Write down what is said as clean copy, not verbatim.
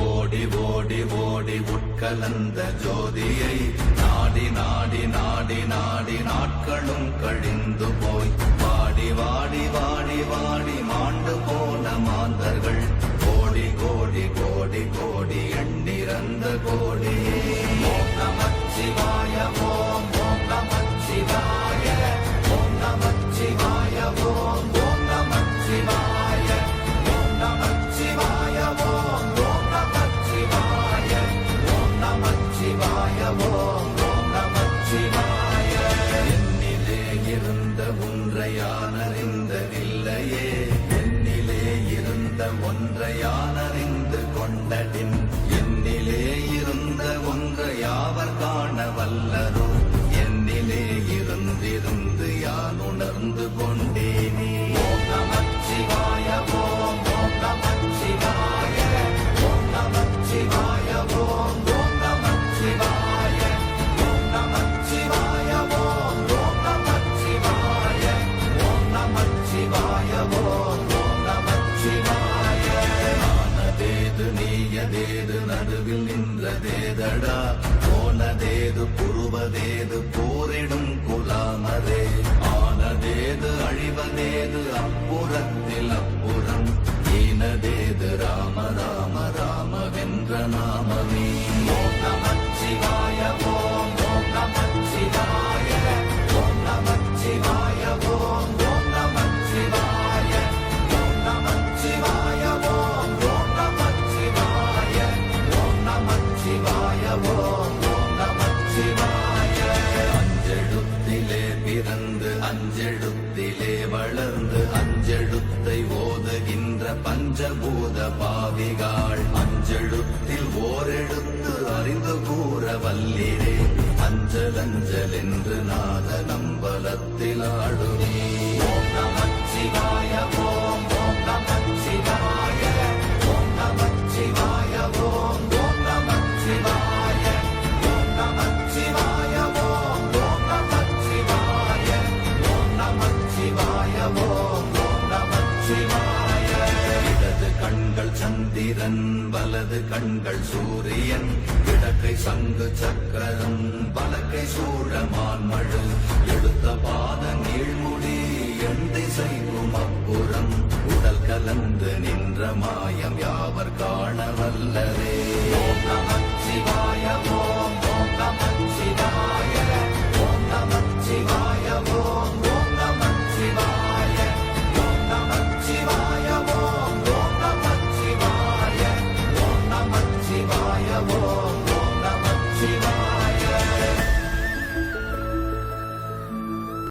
ஓடி ஓடி ஓடி உட்கலந்த ஜோதியை நாடி நாடி நாடி நாடி நாட்களும் கழிந்து போய் வாடி வாடி வாடி வாடி மாண்டு போன மாந்தர்கள் கோடி கோடி கோடி கோடி எண்ணிறந்த கோடி. ஓம் நமச்சிவாய ஓம் ஓம் நமச்சிவாய ஓம் நமச்சிவாய ஓம் ஓம் நமச்சிவாய ஓம் நமச்சிவாய ஓம் ஓம் நமச்சிவாய ஓம் நமச்சிவாய ஓம் ஓம் நமச்சிவாய. என்னிலே இருந்த ஒன்றை யான் அறிந்ததில்லையே, என்னிலே இருந்த ஒன்றை யான் அறிந்து கொண்டடின், என்னிலே இருந்த ஒன்றை யாவர் காண வல்லரோ, என்னிலே இருந்திருந்து யான் உணர்ந்து கொண்டேனே. ஓம் நமச்சிவாய ஓம் ஓம் நமச்சிவாய ஓம் நமச்சிவாய ஓம் ஓம் நமச்சிவாய ஓம் நமச்சிவாய ஓம் ஓம் நமச்சிவாய ஓம் நமச்சிவாய ஓம் ஓம் நமச்சிவாய. ஆனதேது நீயதேது நடுவில் நின்றதேதடா, போனதேது புருவதேது போரிடும் குலாமரே, ஆனதேது அழிவதேது அப்புறத்தில் அப்புறம், ஈனதேது ராம ராம ராமவென்ற நாமமே. ஓம் நமச்சிவாய ஓம் ஓம் நமச்சிவாய ஓம் நமச்சிவாய ஓம் ஓம் நமச்சிவாய ஓம் நமச்சிவாய ஓம் ஓம் நமச்சிவாய ஓம் நமச்சிவாய ஓம் ஓம் நமச்சிவாய. அஞ்செழுத்திலே பிறந்து அஞ்செழுத்திலே வளர்ந்து அஞ்செழுத்தை ஓதுகின்ற பஞ்சபூத பாவிகாள், அஞ்செழுத்தில் ஓரெழுத்து அறிந்து கூற வல்லிரே, அஞ்சல் அஞ்சல் என்று நாத நம்பலத்தில் ஆடுமே. ஓம் நமச்சிவாய ஓம் ஓம் நமச்சிவாய ஓம் நமச்சிவாய ஓம் ஓம் நமச்சிவாய ஓம் நமச்சிவாய ஓம் ஓம் நமச்சிவாய ஓம் நமச்சிவாய ஓம் ஓம் நமச்சிவாய. இடது கண்கள் சந்திரன் வலது கண்கள் சூரியன், இடக்கை சங்கு சக்கரம் வலக்கை சூழமான் மழு, எடுத்த பாத நீழ்முடி எண் திசைக்கும் அப்புறம், உடல் கலந்து நின்ற மாயம் யாவர் காண வல்லரே. ஓம் நமச்சிவாய ஓம்